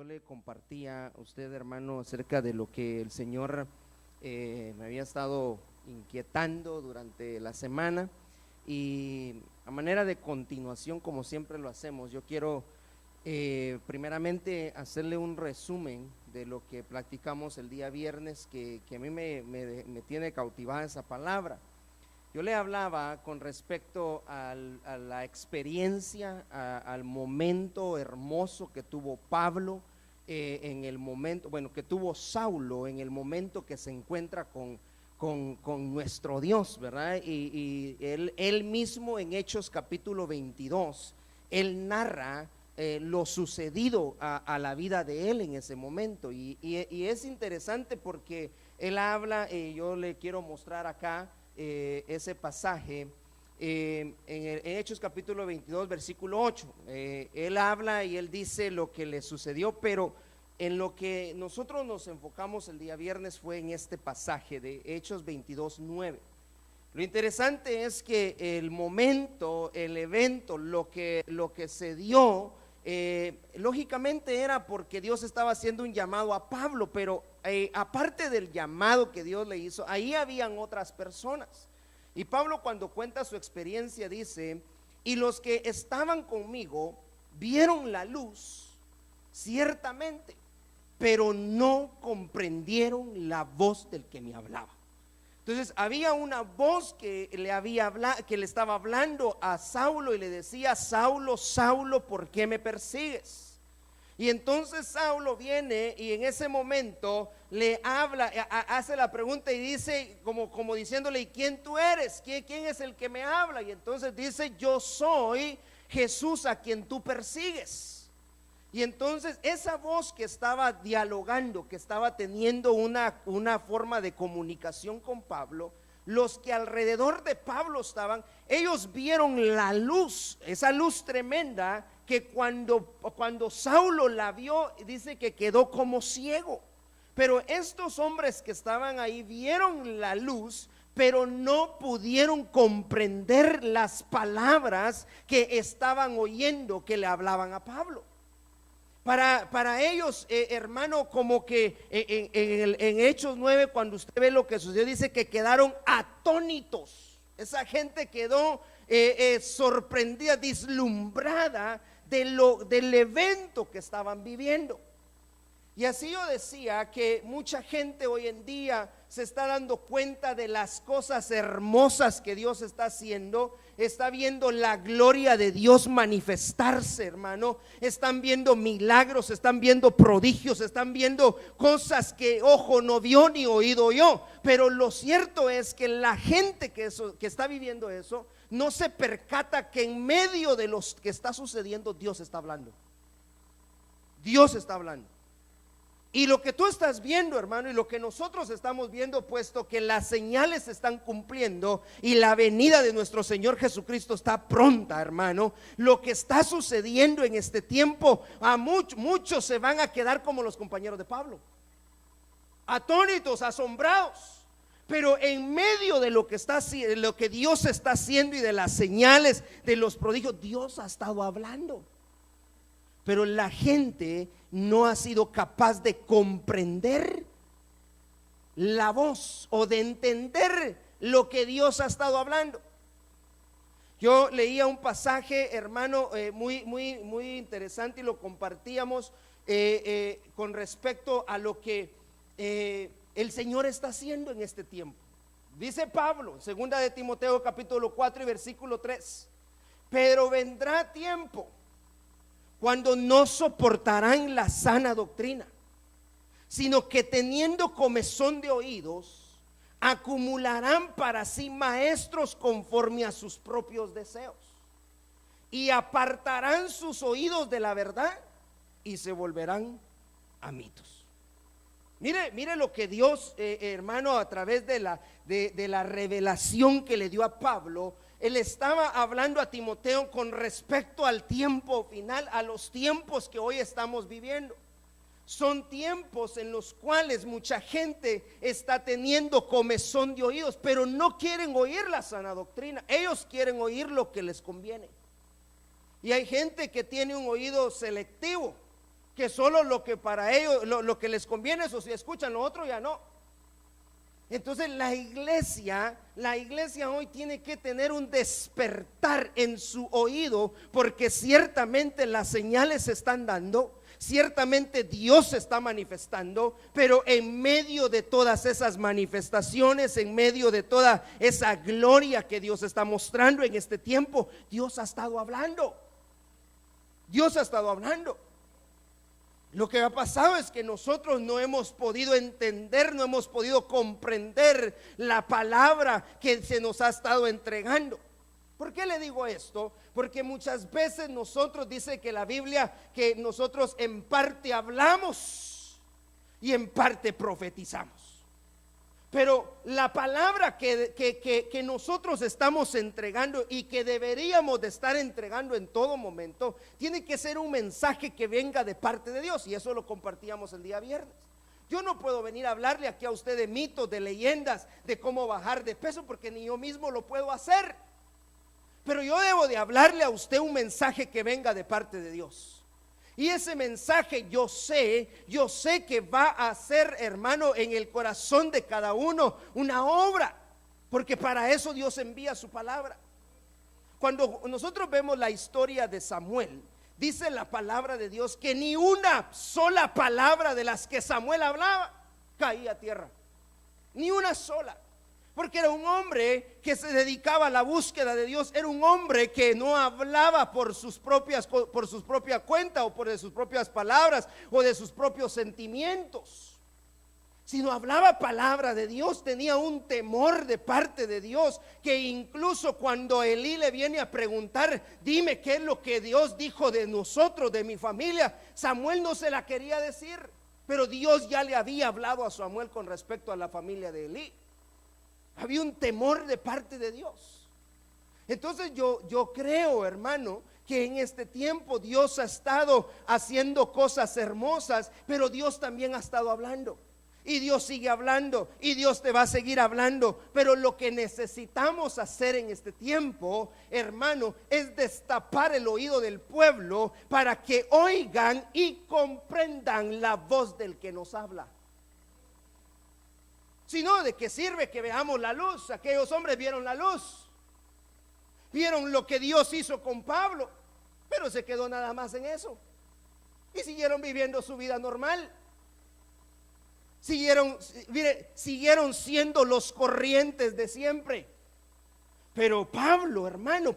yo le compartía a usted, hermano, acerca de lo que el Señor me había estado inquietando durante la semana, y a manera de continuación, como siempre lo hacemos, yo quiero primeramente hacerle un resumen de lo que platicamos el día viernes, que a mí me tiene cautivada esa palabra. Yo le hablaba con respecto a la experiencia, al momento hermoso que tuvo Pablo en el momento, bueno, que tuvo Saulo en el momento que se encuentra con nuestro Dios, ¿verdad? Y él mismo en Hechos capítulo 22, él narra lo sucedido a la vida de él en ese momento. Y es interesante porque él habla, yo le quiero mostrar acá ese pasaje en Hechos capítulo 22 versículo 8. Él habla y él dice lo que le sucedió, pero en lo que nosotros nos enfocamos el día viernes fue en este pasaje de Hechos 22, 9. Lo interesante es que el momento, el evento, lo que se dio, lógicamente era porque Dios estaba haciendo un llamado a Pablo, pero aparte del llamado que Dios le hizo, ahí habían otras personas. Y Pablo, cuando cuenta su experiencia, dice: y los que estaban conmigo vieron la luz ciertamente, pero no comprendieron la voz del que me hablaba. Entonces había una voz que le estaba hablando a Saulo y le decía: Saulo, Saulo, ¿por qué me persigues? Y entonces Saulo viene y en ese momento le habla, hace la pregunta y dice, como diciéndole: ¿y quién tú eres? ¿Quién es el que me habla? Y entonces dice: yo soy Jesús a quien tú persigues. Y entonces esa voz que estaba dialogando, que estaba teniendo una forma de comunicación con Pablo, los que alrededor de Pablo estaban, ellos vieron la luz, esa luz tremenda, que cuando Saulo la vio, dice que quedó como ciego. Pero estos hombres que estaban ahí vieron la luz, pero no pudieron comprender las palabras que estaban oyendo, que le hablaban a Pablo. Para ellos, hermano, como que en Hechos 9, cuando usted ve lo que sucedió, dice que quedaron atónitos. Esa gente quedó sorprendida, deslumbrada del evento que estaban viviendo. Y así yo decía que mucha gente hoy en día se está dando cuenta de las cosas hermosas que Dios está haciendo. Está viendo la gloria de Dios manifestarse, hermano. Están viendo milagros, están viendo prodigios, están viendo cosas que ojo no vio ni oído oyó. Pero lo cierto es que la gente que está viviendo eso no se percata que en medio de los que está sucediendo, Dios está hablando. Dios está hablando. Y lo que tú estás viendo, hermano, y lo que nosotros estamos viendo, puesto que las señales se están cumpliendo y la venida de nuestro Señor Jesucristo está pronta, hermano, lo que está sucediendo en este tiempo, a muchos se van a quedar como los compañeros de Pablo, atónitos, asombrados. Pero en medio de lo que Dios está haciendo y de las señales, de los prodigios, Dios ha estado hablando. Pero la gente no ha sido capaz de comprender la voz o de entender lo que Dios ha estado hablando. Yo leía un pasaje, hermano, muy interesante, y lo compartíamos con respecto a lo que el Señor está haciendo en este tiempo. Dice Pablo, segunda de Timoteo capítulo 4 y versículo 3: pero vendrá tiempo cuando no soportarán la sana doctrina, sino que teniendo comezón de oídos, acumularán para sí maestros conforme a sus propios deseos, y apartarán sus oídos de la verdad y se volverán a mitos. Mire lo que Dios, hermano, a través de la revelación que le dio a Pablo, él estaba hablando a Timoteo con respecto al tiempo final, a los tiempos que hoy estamos viviendo. Son tiempos en los cuales mucha gente está teniendo comezón de oídos, pero no quieren oír la sana doctrina. Ellos quieren oír lo que les conviene. Y hay gente que tiene un oído selectivo. que solo lo que para ellos, lo que les conviene, eso si escuchan, lo otro ya no. Entonces la iglesia hoy tiene que tener un despertar en su oído, porque ciertamente las señales se están dando, ciertamente Dios se está manifestando, pero en medio de todas esas manifestaciones, en medio de toda esa gloria que Dios está mostrando en este tiempo, Dios ha estado hablando. Dios ha estado hablando. Lo que ha pasado es que nosotros no hemos podido entender, no hemos podido comprender la palabra que se nos ha estado entregando. ¿Por qué le digo esto? Porque muchas veces nosotros, dice que la Biblia, que nosotros en parte hablamos y en parte profetizamos. Pero la palabra que nosotros estamos entregando y que deberíamos de estar entregando en todo momento, tiene que ser un mensaje que venga de parte de Dios. Y eso lo compartíamos el día viernes. Yo no puedo venir a hablarle aquí a usted de mitos, de leyendas, de cómo bajar de peso, porque ni yo mismo lo puedo hacer. Pero yo debo de hablarle a usted un mensaje que venga de parte de Dios. Y ese mensaje yo sé que va a hacer, hermano, en el corazón de cada uno una obra, porque para eso Dios envía su palabra. Cuando nosotros vemos la historia de Samuel, dice la palabra de Dios que ni una sola palabra de las que Samuel hablaba caía a tierra, ni una sola. Porque era un hombre que se dedicaba a la búsqueda de Dios. Era un hombre que no hablaba por su propia cuenta, o por de sus propias palabras, o de sus propios sentimientos, sino hablaba palabra de Dios. Tenía un temor de parte de Dios, que incluso cuando Elí le viene a preguntar: dime qué es lo que Dios dijo de nosotros, de mi familia, Samuel no se la quería decir, pero Dios ya le había hablado a Samuel con respecto a la familia de Elí. Había un temor de parte de Dios. Entonces yo creo, hermano, que en este tiempo Dios ha estado haciendo cosas hermosas, pero Dios también ha estado hablando. Y Dios sigue hablando, y Dios te va a seguir hablando. Pero lo que necesitamos hacer en este tiempo, hermano, es destapar el oído del pueblo para que oigan y comprendan la voz del que nos habla. Si no, ¿de qué sirve que veamos la luz? Aquellos hombres vieron la luz, vieron lo que Dios hizo con Pablo, pero se quedó nada más en eso, y siguieron viviendo su vida normal. Siguieron siendo los corrientes de siempre. Pero Pablo, hermano,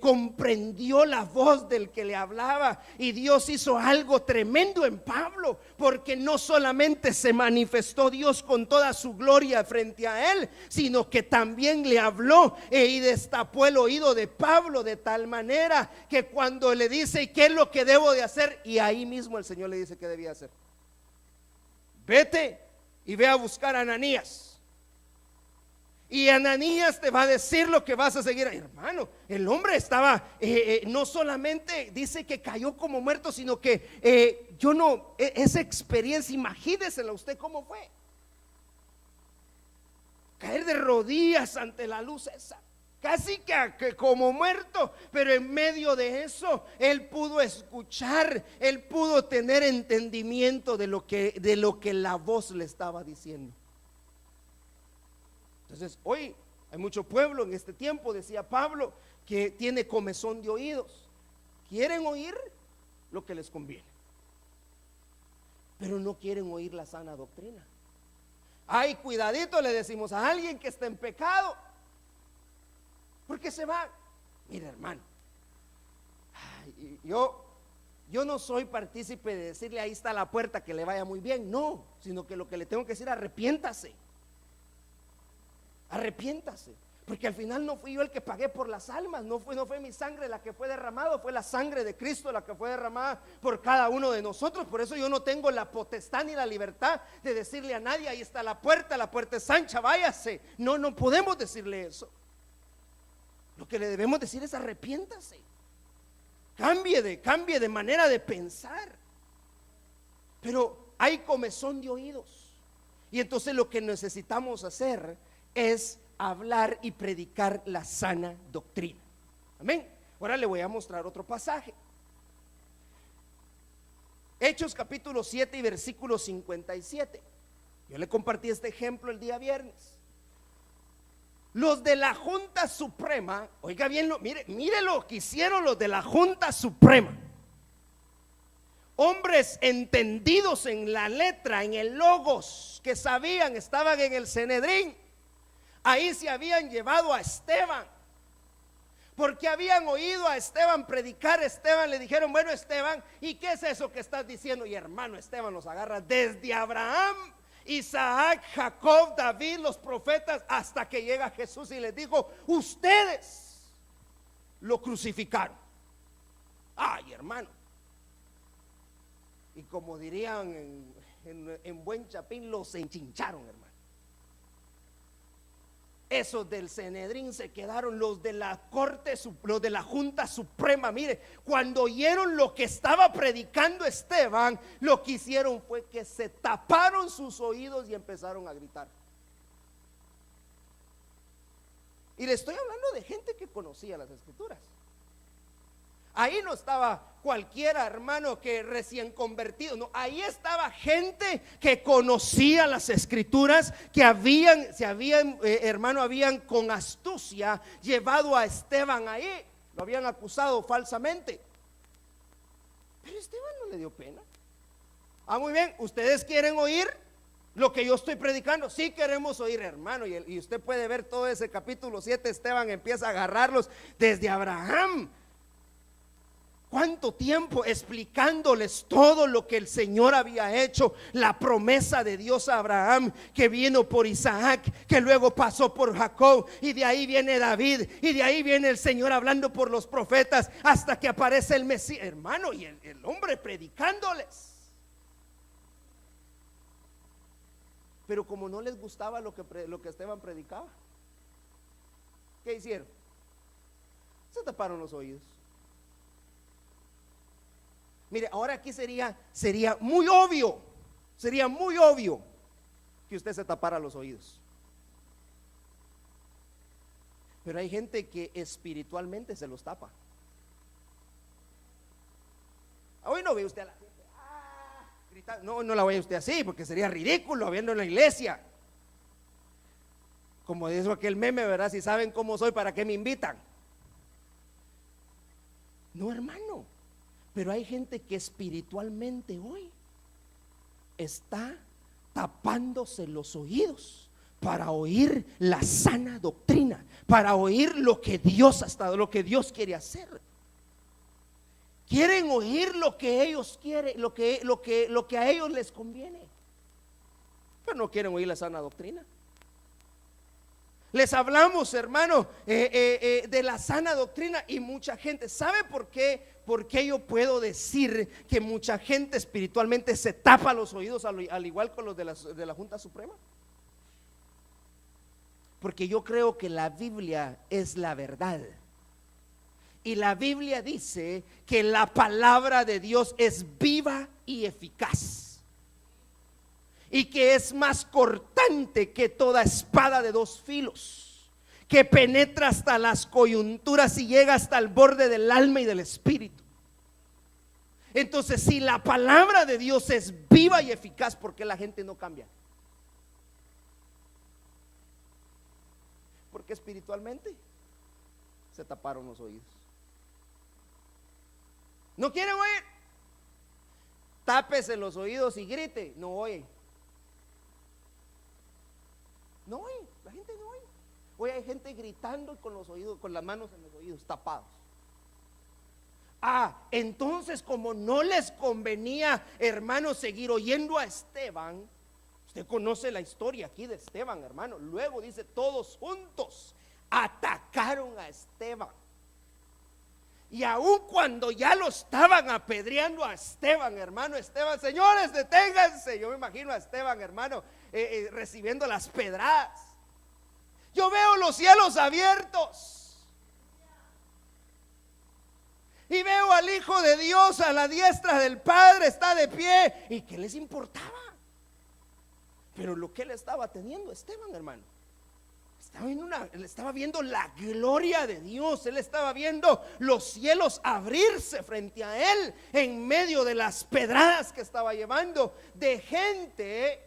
comprendió la voz del que le hablaba, y Dios hizo algo tremendo en Pablo, porque no solamente se manifestó Dios con toda su gloria frente a él, sino que también le habló y destapó el oído de Pablo de tal manera que cuando le dice: ¿qué es lo que debo de hacer? Y ahí mismo el Señor le dice qué debía hacer: vete y ve a buscar a Ananías. Y Ananías te va a decir lo que vas a seguir. Hermano, el hombre estaba, no solamente dice que cayó como muerto, sino que esa experiencia, imagínensela usted cómo fue. Caer de rodillas ante la luz esa, casi que como muerto. Pero en medio de eso, él pudo escuchar, él pudo tener entendimiento de lo que la voz le estaba diciendo. Entonces hoy hay mucho pueblo en este tiempo, decía Pablo, que tiene comezón de oídos. Quieren oír lo que les conviene, pero no quieren oír la sana doctrina. Ay, cuidadito, le decimos a alguien que está en pecado, porque se va. Mira, hermano, yo no soy partícipe de decirle: ahí está la puerta, que le vaya muy bien. No, sino que lo que le tengo que decir: arrepiéntase. Arrepiéntase, porque al final no fui yo el que pagué por las almas, no fue mi sangre la que fue derramada, fue la sangre de Cristo la que fue derramada por cada uno de nosotros. Por eso yo no tengo la potestad ni la libertad de decirle a nadie: ahí está la puerta es ancha, váyase. No podemos decirle eso. Lo que le debemos decir es: arrepiéntase, cambie de manera de pensar. Pero hay comezón de oídos, y entonces lo que necesitamos hacer es hablar y predicar la sana doctrina. Amén. Ahora le voy a mostrar otro pasaje. Hechos capítulo 7 y versículo 57. Yo le compartí este ejemplo el día viernes. Los de la Junta Suprema, oiga bien, mire lo que hicieron los de la Junta Suprema. Hombres entendidos en la letra, en el logos, que sabían, estaban en el Sanedrín. Ahí se habían llevado a Esteban, porque habían oído a Esteban predicar. Esteban le dijeron: bueno, Esteban, ¿y qué es eso que estás diciendo? Y hermano, Esteban los agarra desde Abraham, Isaac, Jacob, David, los profetas, hasta que llega Jesús y les dijo: ustedes lo crucificaron. Ay, hermano. Y como dirían en buen chapín, los enchincharon, hermano. Esos del Sanedrín se quedaron, los de la corte, los de la Junta Suprema. Mire, cuando oyeron lo que estaba predicando Esteban, lo que hicieron fue que se taparon sus oídos y empezaron a gritar. Y le estoy hablando de gente que conocía las escrituras. Ahí no estaba cualquiera, hermano, que recién convertido. No, ahí estaba gente que conocía las escrituras, que habían con astucia llevado a Esteban ahí. Lo habían acusado falsamente. Pero Esteban no le dio pena. Muy bien, ¿ustedes quieren oír lo que yo estoy predicando? Sí, queremos oír, hermano. Y usted puede ver todo ese capítulo 7. Esteban empieza a agarrarlos desde Abraham. ¿Cuánto tiempo explicándoles todo lo que el Señor había hecho? La promesa de Dios a Abraham, que vino por Isaac, que luego pasó por Jacob, y de ahí viene David, y de ahí viene el Señor hablando por los profetas, hasta que aparece el Mesías, hermano. Y el hombre predicándoles. Pero como no les gustaba lo que Esteban predicaba, ¿qué hicieron? Se taparon los oídos. Mire, ahora aquí sería muy obvio que usted se tapara los oídos. Pero hay gente que espiritualmente se los tapa. Hoy no ve usted a la gente gritando. No la ve usted así, porque sería ridículo viendo en la iglesia. Como dice aquel meme, ¿verdad? Si saben cómo soy, ¿para qué me invitan? No, hermano. Pero hay gente que espiritualmente hoy está tapándose los oídos para oír la sana doctrina, para oír lo que Dios lo que Dios quiere hacer. Quieren oír lo que ellos quieren, lo que a ellos les conviene, pero no quieren oír la sana doctrina. Les hablamos, hermano, de la sana doctrina, y mucha gente, ¿sabe por qué? Porque yo puedo decir que mucha gente espiritualmente se tapa los oídos, al igual con los de la Junta Suprema. Porque yo creo que la Biblia es la verdad. Y la Biblia dice que la palabra de Dios es viva y eficaz, y que es más cortante que toda espada de dos filos, que penetra hasta las coyunturas y llega hasta el borde del alma y del espíritu. Entonces, si la palabra de Dios es viva y eficaz, ¿por qué la gente no cambia? Porque espiritualmente se taparon los oídos. ¿No quieren oír? Tápese los oídos y grite. No oye. No oye, la gente no oye. Hoy hay gente gritando con los oídos, con las manos en los oídos tapados. Entonces, como no les convenía, hermano, seguir oyendo a Esteban. Usted conoce la historia aquí de Esteban, hermano. Luego dice: todos juntos atacaron a Esteban. Y aun cuando ya lo estaban apedreando a Esteban, hermano, señores, deténganse. Yo me imagino a Esteban, hermano, recibiendo las pedradas. Yo veo los cielos abiertos y veo al Hijo de Dios a la diestra del Padre, está de pie. ¿Y qué les importaba? Pero lo que él estaba teniendo, Esteban, hermano, él estaba viendo la gloria de Dios. Él estaba viendo los cielos abrirse frente a él en medio de las pedradas que estaba llevando de gente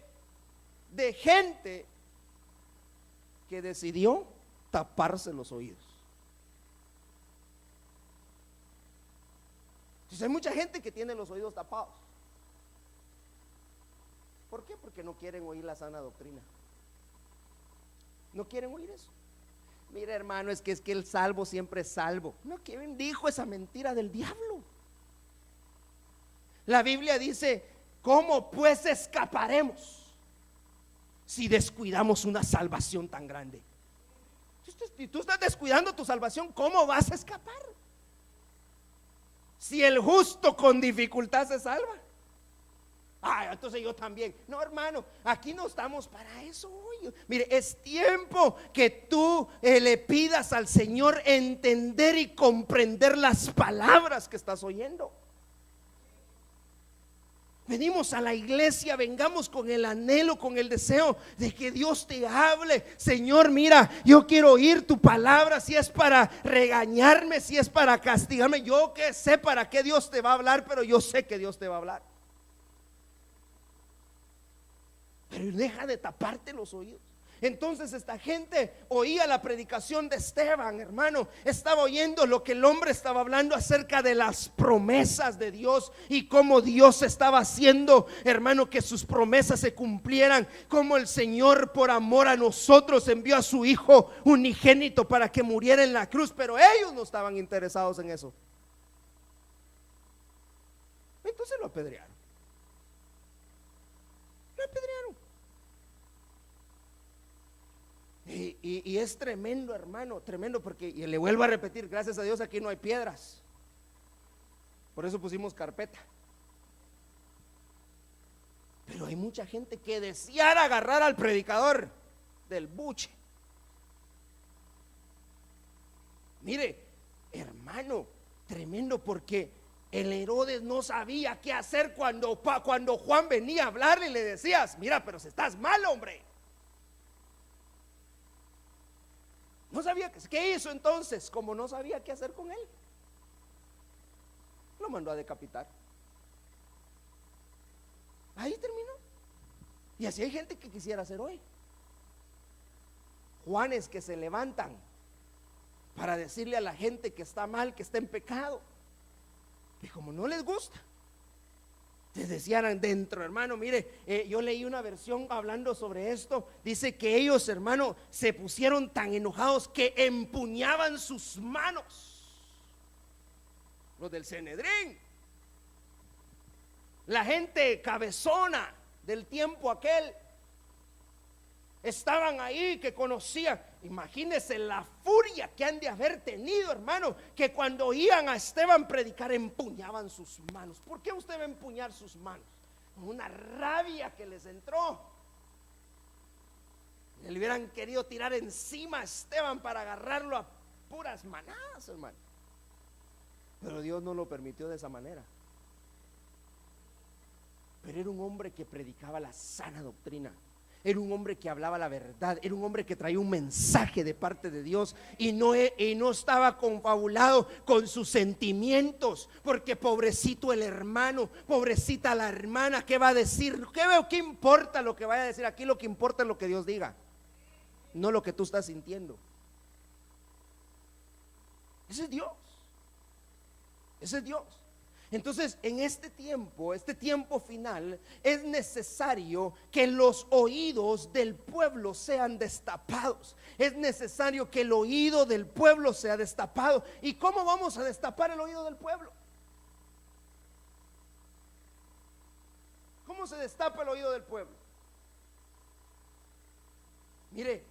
que decidió taparse los oídos. Entonces hay mucha gente que tiene los oídos tapados. ¿Por qué? Porque no quieren oír la sana doctrina. No quieren oír eso. Mira, hermano, es que el salvo siempre es salvo. No, ¿quién dijo esa mentira del diablo? La Biblia dice: ¿cómo pues escaparemos si descuidamos una salvación tan grande? Si tú estás descuidando tu salvación, ¿cómo vas a escapar? Si el justo con dificultad se salva. Entonces yo también. No, hermano, aquí no estamos para eso hoy. Mire, es tiempo que tú le pidas al Señor entender y comprender las palabras que estás oyendo. Venimos a la iglesia, vengamos con el anhelo, con el deseo de que Dios te hable. Señor, mira, yo quiero oír tu palabra. Si es para regañarme, si es para castigarme, yo que sé para qué Dios te va a hablar, pero yo sé que Dios te va a hablar. Pero deja de taparte los oídos. Entonces esta gente oía la predicación de Esteban, hermano. Estaba oyendo lo que el hombre estaba hablando acerca de las promesas de Dios y cómo Dios estaba haciendo, hermano, que sus promesas se cumplieran. Cómo el Señor, por amor a nosotros, envió a su Hijo unigénito para que muriera en la cruz. Pero ellos no estaban interesados en eso. Entonces lo apedrearon. Lo apedrearon. Y es tremendo, hermano, tremendo, porque, y le vuelvo a repetir, gracias a Dios aquí no hay piedras. Por eso pusimos carpeta. Pero hay mucha gente que deseara agarrar al predicador del buche. Mire, hermano, tremendo, porque el Herodes no sabía qué hacer cuando Juan venía a hablarle y le decías: mira, pero si estás mal, hombre. No sabía qué hizo entonces. Como no sabía qué hacer con él, lo mandó a decapitar. Ahí terminó. Y así hay gente que quisiera hacer hoy. Juanes que se levantan para decirle a la gente que está mal, que está en pecado, y como no les gusta, te decían dentro, hermano. Mire, yo leí una versión hablando sobre esto. Dice que ellos, hermano, se pusieron tan enojados que empuñaban sus manos. Los del Sanedrín, la gente cabezona del tiempo aquel, estaban ahí, que conocían. Imagínense la furia que han de haber tenido, hermano, que cuando oían a Esteban predicar empuñaban sus manos. ¿Por qué usted va a empuñar sus manos? Una rabia que les entró. Le hubieran querido tirar encima a Esteban para agarrarlo a puras manadas, hermano. Pero Dios no lo permitió de esa manera. Pero era un hombre que predicaba la sana doctrina. Era un hombre que hablaba la verdad. Era un hombre que traía un mensaje de parte de Dios y no estaba confabulado con sus sentimientos. Porque pobrecito el hermano, pobrecita la hermana, ¿qué va a decir? ¿Qué importa lo que vaya a decir? Aquí lo que importa es lo que Dios diga, no lo que tú estás sintiendo. Ese es Dios. Ese es Dios. Entonces, en este tiempo final, es necesario que los oídos del pueblo sean destapados. Es necesario que el oído del pueblo sea destapado. ¿Y cómo vamos a destapar el oído del pueblo? ¿Cómo se destapa el oído del pueblo? Mire,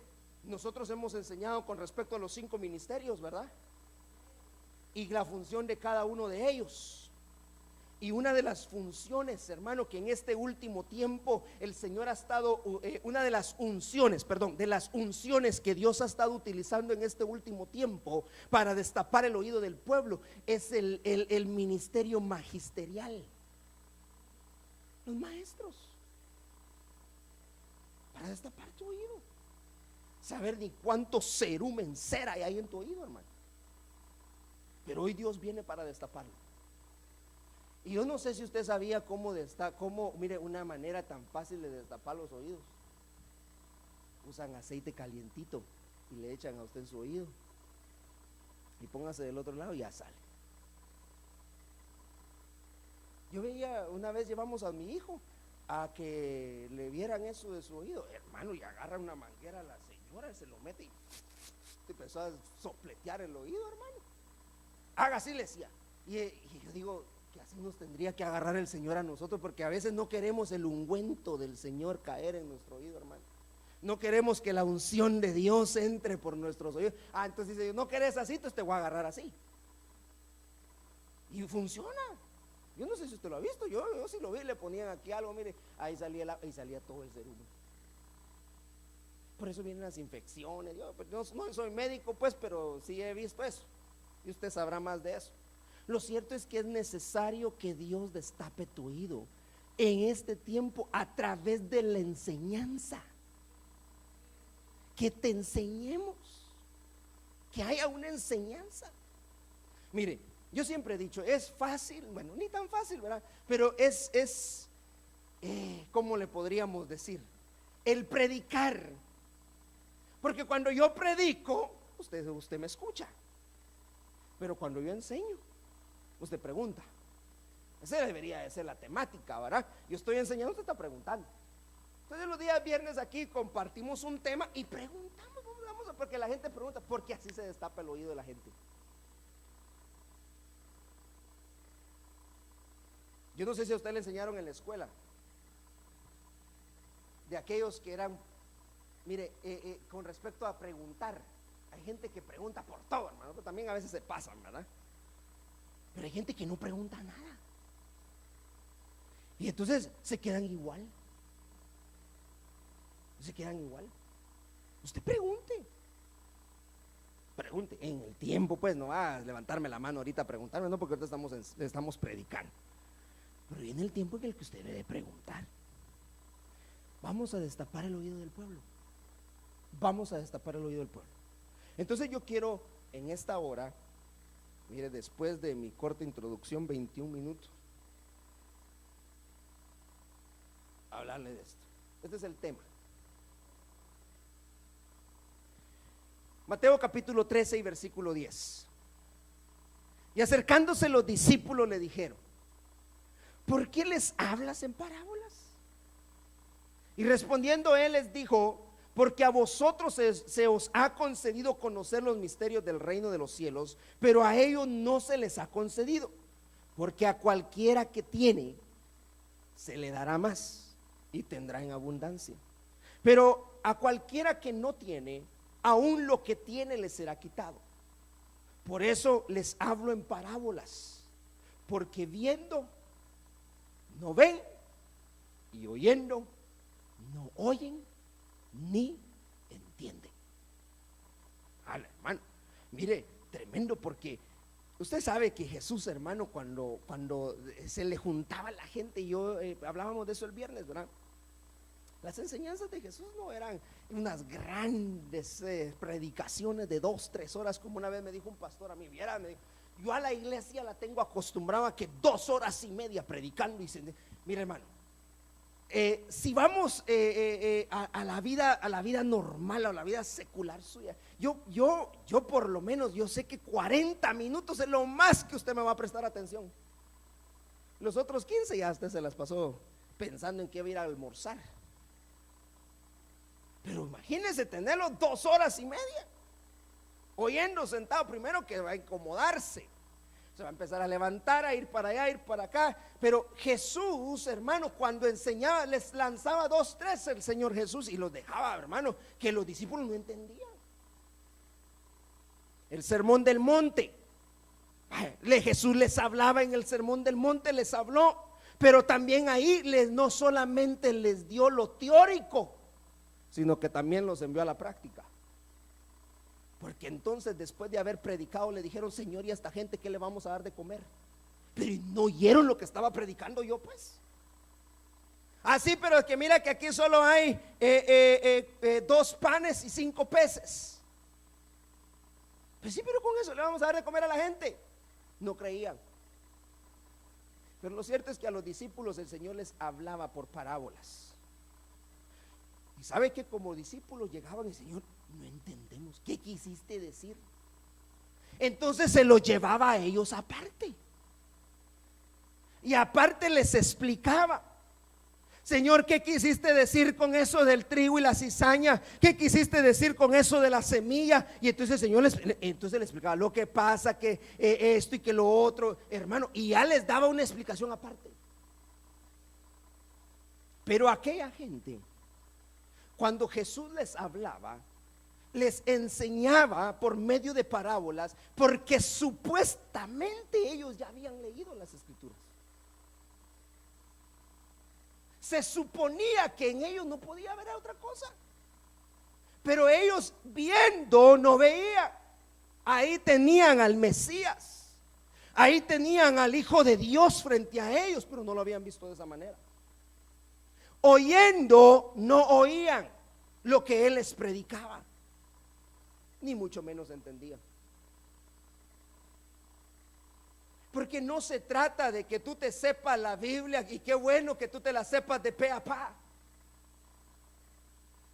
nosotros hemos enseñado con respecto a los 5 ministerios, ¿verdad? Y la función de cada uno de ellos. Y una de las funciones, hermano, que en este último tiempo el Señor ha estado, una de las unciones que Dios ha estado utilizando en este último tiempo para destapar el oído del pueblo, es el ministerio magisterial. Los maestros, para destapar tu oído. saber ni cuánto cerumen, cera hay ahí en tu oído, hermano. Pero hoy Dios viene para destaparlo. Y yo no sé si usted sabía mire, una manera tan fácil de destapar los oídos. Usan aceite calientito y le echan a usted en su oído y póngase del otro lado y ya sale. Yo veía, una vez llevamos a mi hijo a que le vieran eso de su oído, hermano, y agarra una manguera a la señora y se lo mete y empezó a sopletear el oído, hermano. Haga así, le decía. Y yo digo que así nos tendría que agarrar el Señor a nosotros, porque a veces no queremos el ungüento del Señor caer en nuestro oído, hermano. No queremos que la unción de Dios entre por nuestros oídos. Entonces dice, no querés así, entonces te voy a agarrar así. Y funciona. Yo no sé si usted lo ha visto, yo sí lo vi, le ponían aquí algo, mire, ahí salía todo el cerumen. Por eso vienen las infecciones. Yo pues, no soy médico, pues, pero sí he visto eso. Y usted sabrá más de eso. Lo cierto es que es necesario que Dios destape tu oído en este tiempo a través de la enseñanza. Que te enseñemos, que haya una enseñanza. Mire, yo siempre he dicho, es fácil, bueno, ni tan fácil, ¿verdad? Pero ¿cómo le podríamos decir? El predicar. Porque cuando yo predico, usted me escucha. Pero cuando yo enseño, usted pregunta. Esa debería de ser la temática, ¿verdad? Yo estoy enseñando, usted está preguntando. Entonces los días viernes aquí compartimos un tema y preguntamos, porque la gente pregunta, porque así se destapa el oído de la gente. Yo no sé si a usted le enseñaron en la escuela, de aquellos que eran, mire, con respecto a preguntar, hay gente que pregunta por todo, hermano, pero también a veces se pasan, ¿verdad? Pero hay gente que no pregunta nada. Y entonces se quedan igual. Usted pregunte en el tiempo, pues no va a levantarme la mano ahorita a preguntarme, no, porque ahorita estamos predicando. Pero viene el tiempo en el que usted debe preguntar. Vamos a destapar el oído del pueblo. Entonces yo quiero en esta hora, mire, después de mi corta introducción, 21 minutos, hablarle de esto. Este es el tema. Mateo capítulo 13 y versículo 10. Y acercándose los discípulos le dijeron: ¿por qué les hablas en parábolas? Y respondiendo él les dijo: porque a vosotros se os ha concedido conocer los misterios del reino de los cielos, pero a ellos no se les ha concedido. Porque a cualquiera que tiene, se le dará más y tendrá en abundancia. Pero a cualquiera que no tiene, aún lo que tiene le será quitado. Por eso les hablo en parábolas, porque viendo no ven, y oyendo no oyen ni entienden. Hermano, mire, tremendo, porque usted sabe que Jesús, hermano, cuando se le juntaba la gente, y yo hablábamos de eso el viernes, ¿verdad? Las enseñanzas de Jesús no eran unas grandes predicaciones de 2-3 horas, como una vez me dijo un pastor a mí, me dijo, yo a la iglesia la tengo acostumbrada a que 2 horas y media predicando. Y mire, hermano, si vamos a la vida normal, a la vida secular suya, yo por lo menos, yo sé que 40 minutos es lo más que usted me va a prestar atención. Los otros 15 ya usted se las pasó pensando en qué iba a ir a almorzar. Pero imagínese tenerlo 2 horas y media oyendo sentado. Primero que va a incomodarse, se va a empezar a levantar, a ir para allá, a ir para acá. Pero Jesús, hermano, cuando enseñaba, les lanzaba 2, 3 el Señor Jesús, y los dejaba, hermano, que los discípulos no entendían. El sermón del monte, Jesús les hablaba en el sermón del monte, les habló, pero también ahí no solamente les dio lo teórico, sino que también los envió a la práctica. Porque entonces, después de haber predicado, le dijeron: Señor, ¿y a esta gente qué le vamos a dar de comer? Pero no oyeron lo que estaba predicando yo, pues. Así, pero es que mira que aquí solo hay 2 panes y 5 peces. Pues sí, pero con eso le vamos a dar de comer a la gente. No creían. Pero lo cierto es que a los discípulos el Señor les hablaba por parábolas. Y sabe que como discípulos llegaban y Señor, no entendemos, ¿qué quisiste decir? Entonces se los llevaba a ellos aparte. Y aparte les explicaba. Señor, ¿qué quisiste decir con eso del trigo y la cizaña? ¿Qué quisiste decir con eso de la semilla? Y entonces el Señor le explicaba lo que pasa, que esto y que lo otro, hermano, y ya les daba una explicación aparte. Pero aquella gente, cuando Jesús les hablaba, les enseñaba por medio de parábolas, porque supuestamente ellos ya habían leído las escrituras. Se suponía que en ellos no podía haber otra cosa, pero ellos viendo no veían. Ahí tenían al Mesías, ahí tenían al Hijo de Dios frente a ellos, pero no lo habían visto de esa manera. Oyendo no oían lo que Él les predicaba, ni mucho menos entendían. Porque no se trata de que tú te sepas la Biblia, y qué bueno que tú te la sepas de pe a pa.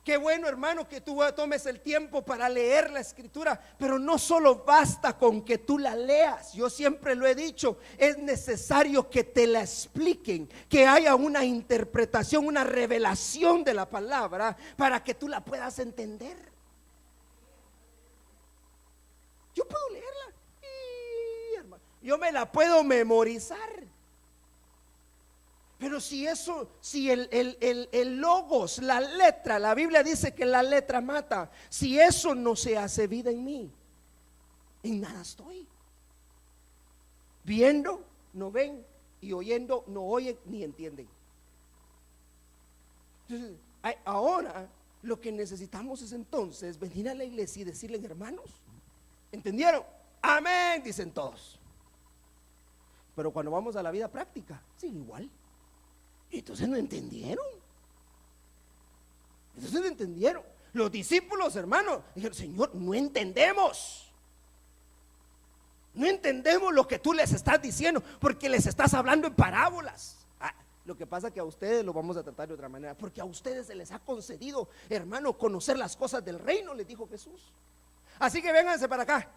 Qué bueno, hermano, que tú tomes el tiempo para leer la escritura, pero no solo basta con que tú la leas. Yo siempre lo he dicho, es necesario que te la expliquen, que haya una interpretación, una revelación de la palabra para que tú la puedas entender. Yo puedo leerla, yo me la puedo memorizar, pero si el logos, la letra, la Biblia dice que la letra mata, si eso no se hace vida en mí, en nada estoy. Viendo no ven, y oyendo no oyen ni entienden. Entonces, ahora lo que necesitamos es entonces venir a la iglesia y decirle, hermanos, ¿entendieron? Amén, dicen todos. Pero cuando vamos a la vida práctica, sigue igual. Entonces no entendieron. Los discípulos, hermano, dijeron, Señor, no entendemos. No entendemos lo que tú les estás diciendo, porque les estás hablando en parábolas. Lo que pasa es que a ustedes lo vamos a tratar de otra manera, porque a ustedes se les ha concedido, hermano, conocer las cosas del reino, les dijo Jesús. Así que vénganse para acá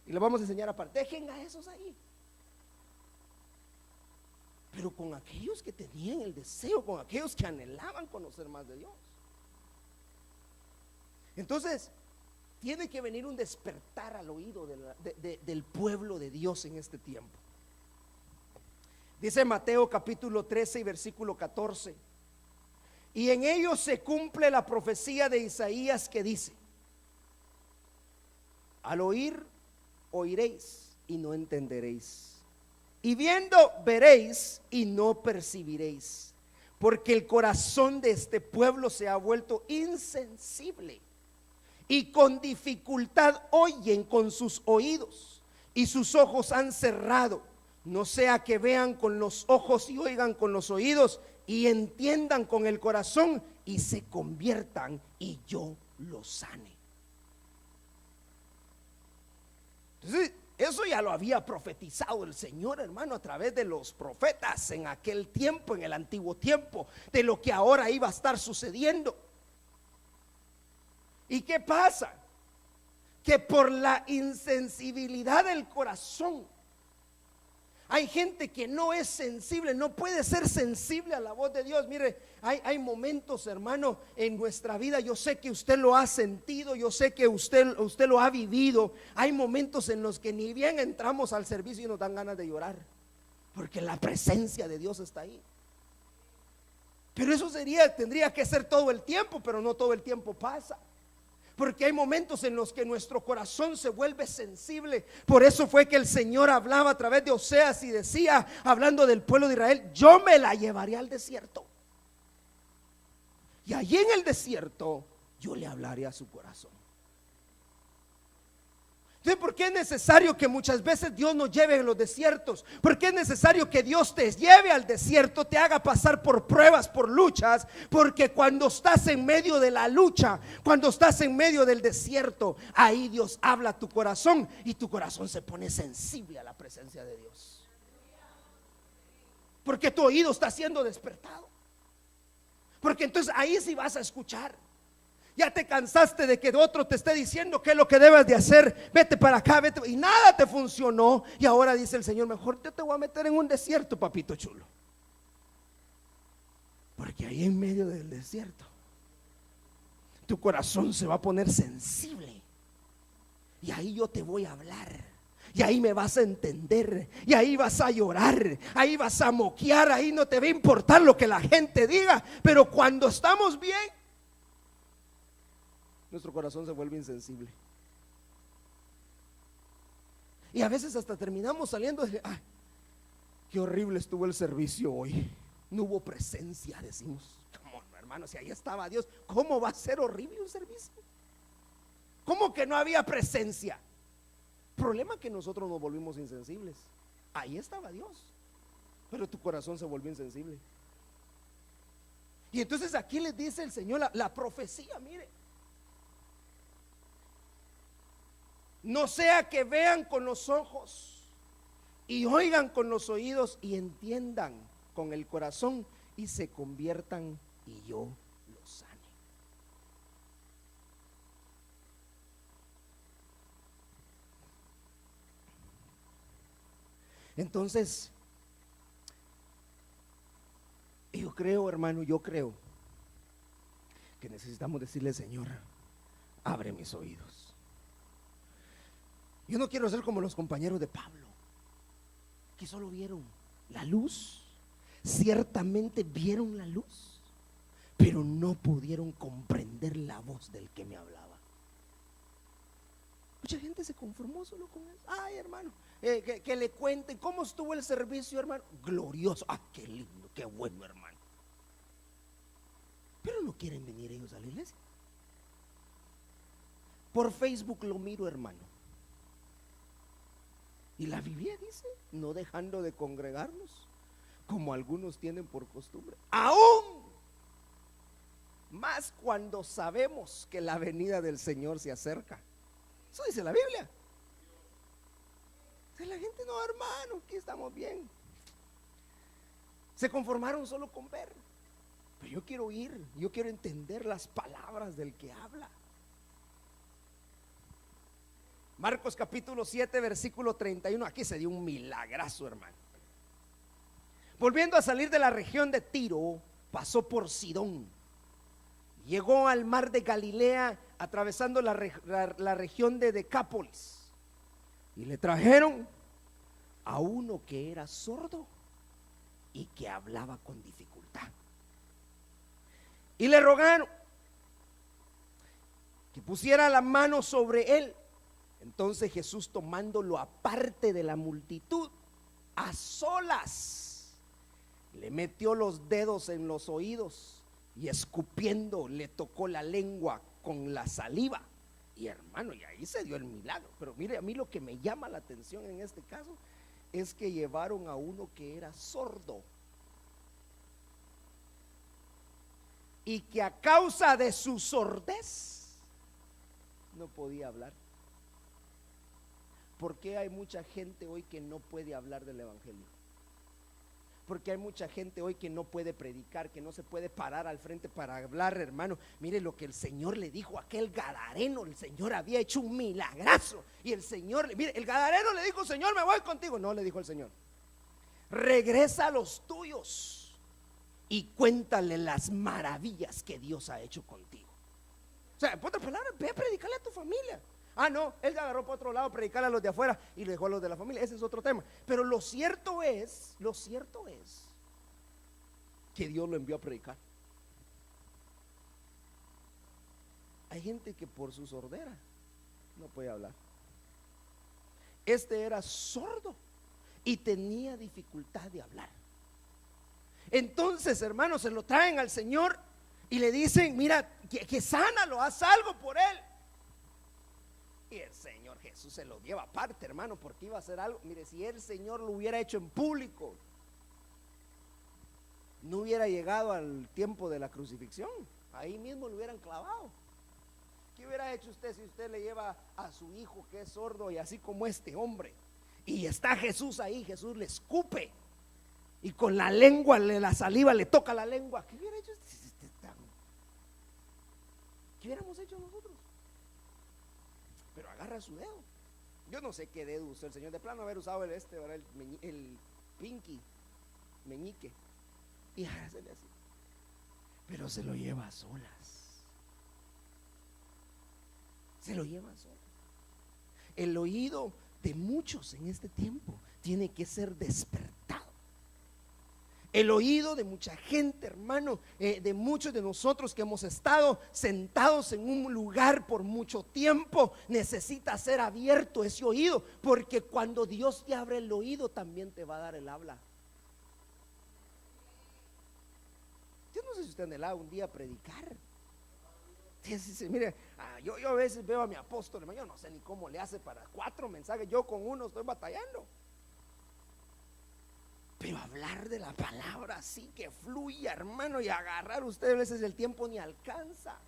y les vamos a enseñar aparte. Dejen a esos ahí. Pero con aquellos que tenían el deseo, con aquellos que anhelaban conocer más de Dios. Entonces, tiene que venir un despertar al oído del pueblo de Dios en este tiempo. Dice Mateo capítulo 13 y versículo 14: y en ellos se cumple la profecía de Isaías que dice: al oír, oiréis y no entenderéis. Y viendo veréis y no percibiréis, porque el corazón de este pueblo se ha vuelto insensible, y con dificultad oyen con sus oídos, y sus ojos han cerrado, no sea que vean con los ojos y oigan con los oídos, y entiendan con el corazón y se conviertan, y yo los sane. Entonces, eso ya lo había profetizado el Señor, hermano, a través de los profetas en aquel tiempo, en el antiguo tiempo, de lo que ahora iba a estar sucediendo. ¿Y qué pasa? Que por la insensibilidad del corazón, hay gente que no es sensible, no puede ser sensible a la voz de Dios. Mire, hay momentos, hermano, en nuestra vida, yo sé que usted lo ha sentido, yo sé que usted lo ha vivido. Hay momentos en los que ni bien entramos al servicio y nos dan ganas de llorar, porque la presencia de Dios está ahí. Pero eso tendría que ser todo el tiempo, pero no todo el tiempo pasa. Porque hay momentos en los que nuestro corazón se vuelve sensible. Por eso fue que el Señor hablaba a través de Oseas y decía, hablando del pueblo de Israel: yo me la llevaré al desierto, y allí en el desierto yo le hablaré a su corazón. Entonces, ¿por qué es necesario que muchas veces Dios nos lleve a los desiertos? ¿Por qué es necesario que Dios te lleve al desierto, te haga pasar por pruebas, por luchas? Porque cuando estás en medio de la lucha, cuando estás en medio del desierto, ahí Dios habla a tu corazón y tu corazón se pone sensible a la presencia de Dios. Porque tu oído está siendo despertado. Porque entonces ahí sí vas a escuchar. Ya te cansaste de que otro te esté diciendo qué es lo que debes de hacer. Vete para acá, vete, y nada te funcionó. Y ahora dice el Señor: mejor yo te voy a meter en un desierto, papito chulo. Porque ahí en medio del desierto tu corazón se va a poner sensible. Y ahí yo te voy a hablar. Y ahí me vas a entender. Y ahí vas a llorar. Ahí vas a moquear. Ahí no te va a importar lo que la gente diga. Pero cuando estamos bien, nuestro corazón se vuelve insensible. Y a veces hasta terminamos saliendo de: ay, qué horrible estuvo el servicio hoy. No hubo presencia, decimos. ¿Cómo, hermano? Si ahí estaba Dios, ¿cómo va a ser horrible un servicio? ¿Cómo que no había presencia? Problema que nosotros nos volvimos insensibles. Ahí estaba Dios, pero tu corazón se volvió insensible. Y entonces aquí les dice el Señor la profecía, mire: no sea que vean con los ojos y oigan con los oídos y entiendan con el corazón y se conviertan y yo los sane. Entonces, yo creo, hermano, que necesitamos decirle: Señor, abre mis oídos. Yo no quiero ser como los compañeros de Pablo, que solo vieron la luz. Ciertamente vieron la luz, pero no pudieron comprender la voz del que me hablaba. Mucha gente se conformó solo con eso. Ay, hermano, que le cuenten cómo estuvo el servicio, hermano. Glorioso. Ah, qué lindo, qué bueno, hermano. Pero no quieren venir ellos a la iglesia. Por Facebook lo miro, hermano. Y la Biblia dice: no dejando de congregarnos, como algunos tienen por costumbre, aún más cuando sabemos que la venida del Señor se acerca. Eso dice la Biblia. Entonces la gente: no, hermano, aquí estamos bien. Se conformaron solo con ver. Pero yo quiero oír, yo quiero entender las palabras del que habla. Marcos capítulo 7 versículo 31. Aquí se dio un milagrazo, hermano. Volviendo a salir de la región de Tiro, pasó por Sidón, llegó al mar de Galilea, atravesando la región de Decápolis, y le trajeron a uno que era sordo y que hablaba con dificultad, y le rogaron que pusiera la mano sobre él. Entonces Jesús, tomándolo aparte de la multitud, a solas, le metió los dedos en los oídos y escupiendo le tocó la lengua con la saliva. Y hermano, y ahí se dio el milagro. Pero mire, a mí lo que me llama la atención en este caso es que llevaron a uno que era sordo y que a causa de su sordez no podía hablar. ¿Por qué hay mucha gente hoy que no puede hablar del evangelio? Porque hay mucha gente hoy que no puede predicar, que no se puede parar al frente para hablar, hermano. Mire lo que el Señor le dijo a aquel gadareno. El Señor había hecho un milagrazo y el Señor, mire, el gadareno le dijo: Señor, me voy contigo. No, le dijo el Señor: regresa a los tuyos y cuéntale las maravillas que Dios ha hecho contigo. O sea, en otras palabras, ve a predicarle a tu familia. Ah, no, él se agarró para otro lado, predicar a los de afuera y le dejó a los de la familia. Ese es otro tema. Pero lo cierto es que Dios lo envió a predicar. Hay gente que por su sordera no puede hablar. Este era sordo y tenía dificultad de hablar. Entonces, hermanos, se lo traen al Señor y le dicen: mira, que sánalo, haz algo por él. Y el Señor Jesús se lo lleva aparte, hermano, porque iba a hacer algo. Mire, si el Señor lo hubiera hecho en público, no hubiera llegado al tiempo de la crucifixión, ahí mismo lo hubieran clavado. ¿Qué hubiera hecho usted si usted le lleva a su hijo que es sordo y así como este hombre, y está Jesús ahí? Jesús le escupe y con la lengua, la saliva le toca la lengua. ¿Qué hubiera hecho? ¿Qué hubiéramos hecho nosotros? Pero agarra su dedo. Yo no sé qué dedo usó el Señor, de plano haber usado el pinky, meñique, y hágasele así. Pero se lo lleva a solas. Se lo lleva a solas. El oído de muchos en este tiempo tiene que ser despertado. El oído de mucha gente, hermano, de muchos de nosotros que hemos estado sentados en un lugar por mucho tiempo, necesita ser abierto ese oído, porque cuando Dios te abre el oído también te va a dar el habla. Yo no sé si usted anhelaba un día predicar. Mire, yo a veces veo a mi apóstol, hermano, yo no sé ni cómo le hace para 4 mensajes, yo con uno estoy batallando. Pero hablar de la palabra así que fluya, hermano, y agarrar usted a veces el tiempo ni alcanza.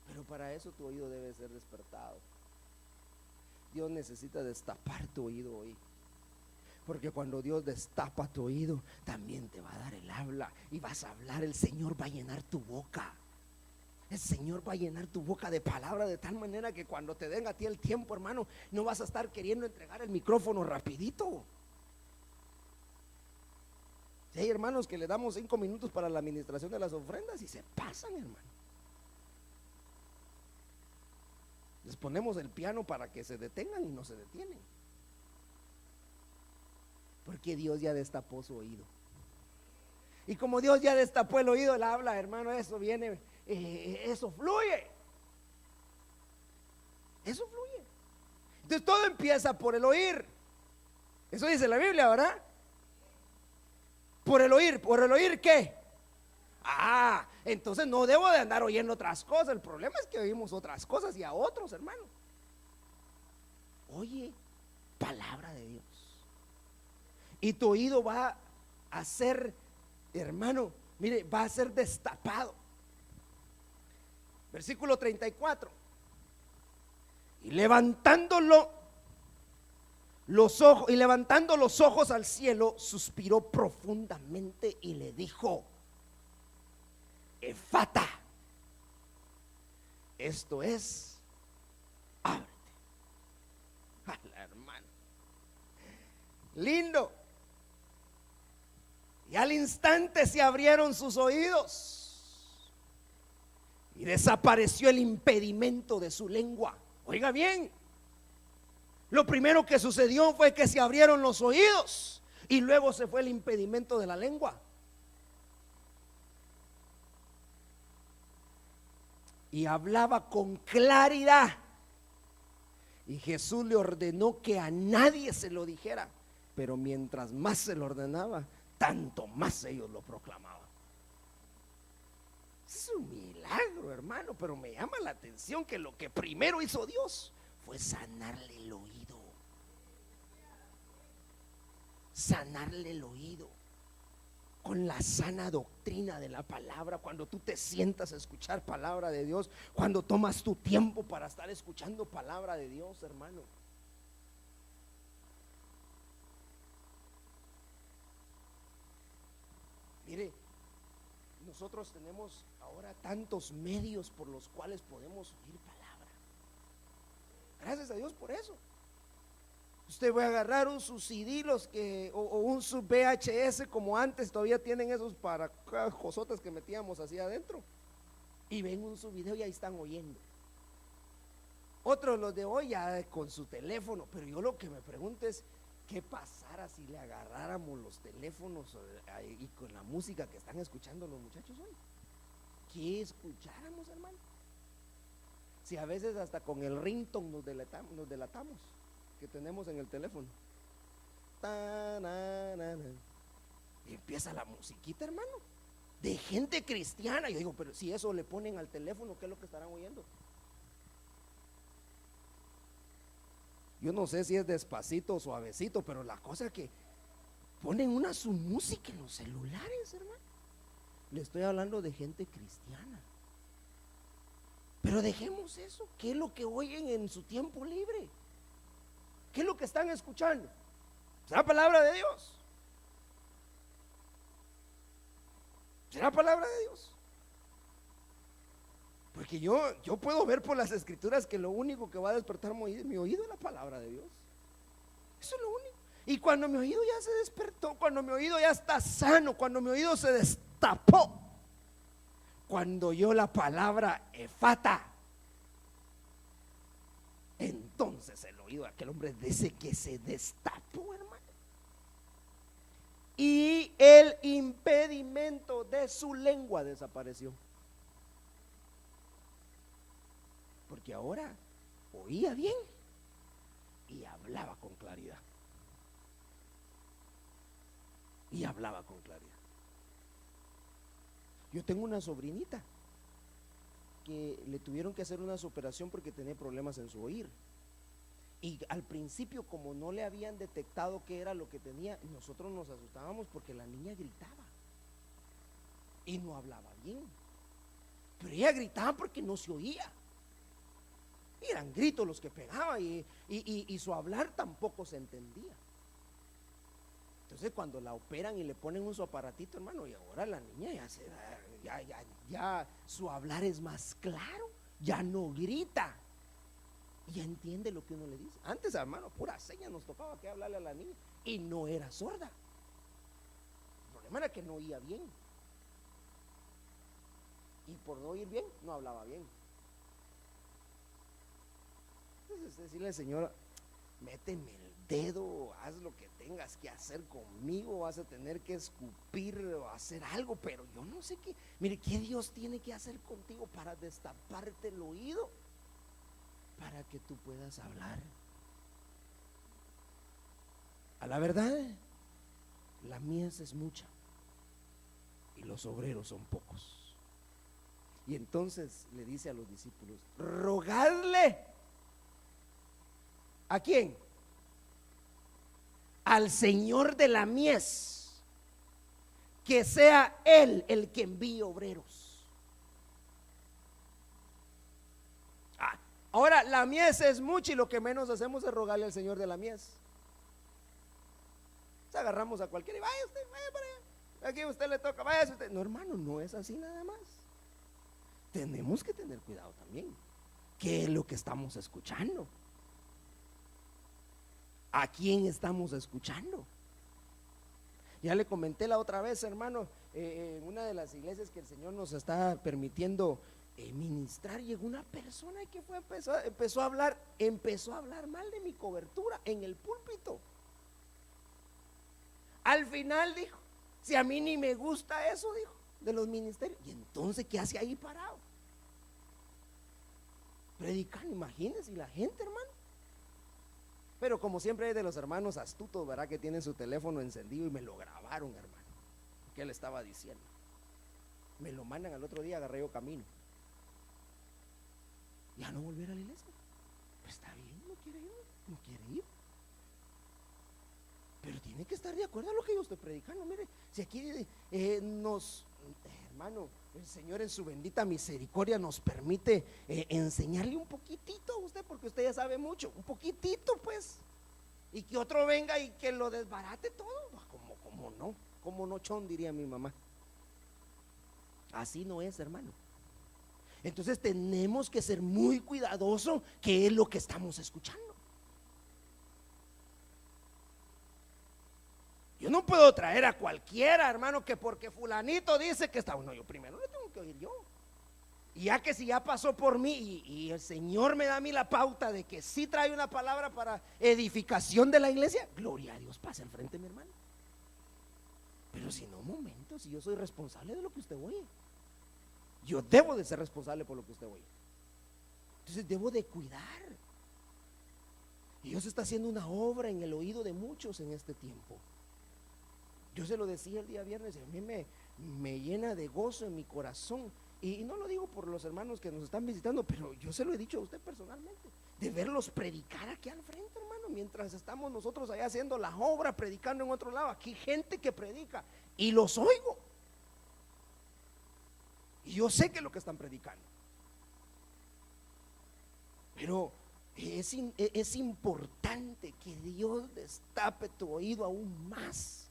Pero para eso tu oído debe ser despertado. Dios necesita destapar tu oído hoy. Porque cuando Dios destapa tu oído, también te va a dar el habla y vas a hablar. El Señor va a llenar tu boca. El Señor va a llenar tu boca de palabra de tal manera que cuando te den a ti el tiempo, hermano, no vas a estar queriendo entregar el micrófono rapidito. Si hay hermanos que le damos 5 minutos para la administración de las ofrendas y se pasan, hermano. Les ponemos el piano para que se detengan y no se detienen. Porque Dios ya destapó su oído. Y como Dios ya destapó el oído, él habla, hermano, eso viene, eso fluye. Eso fluye. Entonces todo empieza por el oír. Eso dice la Biblia, ¿verdad? Por el oír ¿qué? Entonces no debo de andar oyendo otras cosas. El problema es que oímos otras cosas y a otros, hermano. Oye, palabra de Dios. Y tu oído va a ser, hermano, mire, va a ser destapado. Versículo 34. Y levantando los ojos al cielo, suspiró profundamente y le dijo: Efata. Esto es, ábrete. A la hermana. Lindo. Y al instante se abrieron sus oídos y desapareció el impedimento de su lengua. Oiga bien, lo primero que sucedió fue que se abrieron los oídos y luego se fue el impedimento de la lengua. Y hablaba con claridad. Y Jesús le ordenó que a nadie se lo dijera, pero mientras más se lo ordenaba, tanto más ellos lo proclamaban. Es un milagro, hermano, pero me llama la atención que lo que primero hizo Dios fue sanarle el oído. Sanarle el oído con la sana doctrina de la palabra. Cuando tú te sientas a escuchar palabra de Dios, cuando tomas tu tiempo para estar escuchando palabra de Dios, hermano. Mire, nosotros tenemos ahora tantos medios por los cuales podemos oír palabra. Gracias a Dios por eso. Usted va a agarrar un su CD, o un su VHS, como antes todavía tienen esos para josotas que metíamos así adentro, y ven un su video y ahí están oyendo. Otros, los de hoy, ya con su teléfono. Pero yo lo que me pregunto es: ¿qué pasara si le agarráramos los teléfonos y con la música que están escuchando los muchachos hoy? ¿Qué escucháramos, hermano? Si a veces hasta con el ringtone nos delatamos que tenemos en el teléfono. Y empieza la musiquita, hermano, de gente cristiana. Yo digo, pero si eso le ponen al teléfono, ¿qué es lo que estarán oyendo? Yo no sé si es despacito o suavecito, pero la cosa es que ponen su música en los celulares, hermano. Le estoy hablando de gente cristiana. Pero dejemos eso. ¿Qué es lo que oyen en su tiempo libre? ¿Qué es lo que están escuchando? ¿Será palabra de Dios? ¿Será palabra de Dios? Porque yo puedo ver por las escrituras que lo único que va a despertar mi oído es la palabra de Dios. Eso es lo único. Y cuando mi oído ya se despertó, cuando mi oído ya está sano, cuando mi oído se destapó, cuando oyó la palabra efata, entonces el oído de aquel hombre dice que se destapó, hermano. Y el impedimento de su lengua desapareció. Porque ahora oía bien y hablaba con claridad. Y hablaba con claridad. Yo tengo una sobrinita que le tuvieron que hacer una operación porque tenía problemas en su oír. Y al principio, como no le habían detectado qué era lo que tenía, nosotros nos asustábamos porque la niña gritaba y no hablaba bien. Pero ella gritaba porque no se oía. Y eran gritos los que pegaba y su hablar tampoco se entendía. Entonces cuando la operan y le ponen un su aparatito, hermano, y ahora la niña ya su hablar es más claro, ya no grita, ya entiende lo que uno le dice. Antes, hermano, pura seña nos tocaba que hablarle a la niña y no era sorda. El problema era que no oía bien. Y por no oír bien, no hablaba bien. Entonces decirle, Señor, méteme el dedo, haz lo que tengas que hacer conmigo, vas a tener que escupir o hacer algo, pero yo no sé qué. Mire, ¿qué Dios tiene que hacer contigo para destaparte el oído? Para que tú puedas hablar. A la verdad, la mies es mucha y los obreros son pocos. Y entonces le dice a los discípulos, rogadle. ¿A quién? Al Señor de la mies, que sea Él el que envíe obreros. Ahora la mies es mucha y lo que menos hacemos es rogarle al Señor de la mies. O sea, agarramos a cualquiera y vaya usted, vaya para allá. Aquí a usted le toca, vaya usted. No, hermano, no es así nada más. Tenemos que tener cuidado también. ¿Qué es lo que estamos escuchando? ¿A quién estamos escuchando? Ya le comenté la otra vez, hermano, en una de las iglesias que el Señor nos está permitiendo ministrar, llegó una persona que empezó a hablar mal de mi cobertura en el púlpito. Al final dijo, si a mí ni me gusta eso, dijo, de los ministerios. Y entonces, ¿qué hace ahí parado? Predicando, imagínense, y la gente, hermano. Pero como siempre hay de los hermanos astutos, ¿verdad? Que tienen su teléfono encendido y me lo grabaron, hermano. ¿Qué le estaba diciendo? Me lo mandan al otro día, agarré yo camino. Ya no volver a la iglesia. Pues está bien, no quiere ir. Pero tiene que estar de acuerdo a lo que yo estoy predicando. Mire, si aquí hermano, el Señor en su bendita misericordia nos permite enseñarle un poquitito a usted, porque usted ya sabe mucho, un poquitito pues, y que otro venga y que lo desbarate todo. Como no chon, diría mi mamá. Así no es, hermano. Entonces tenemos que ser muy cuidadosos qué es lo que estamos escuchando. Yo no puedo traer a cualquiera, hermano, que porque fulanito dice que está. No, yo primero le tengo que oír yo. Y ya que si ya pasó por mí y el Señor me da a mí la pauta de que sí trae una palabra para edificación de la iglesia, gloria a Dios, pase al frente, mi hermano. Pero si no, un momento, si yo soy responsable de lo que usted oye, yo debo de ser responsable por lo que usted oye. Entonces debo de cuidar. Y Dios está haciendo una obra en el oído de muchos en este tiempo. Yo se lo decía el día viernes y a mí me llena de gozo en mi corazón. Y no lo digo por los hermanos que nos están visitando, pero yo se lo he dicho a usted personalmente, de verlos predicar aquí al frente, hermano. mientras estamos nosotros allá haciendo la obra, predicando en otro lado, aquí gente que predica y los oigo. Y yo sé que es lo que están predicando. Pero es importante que Dios destape tu oído aún más,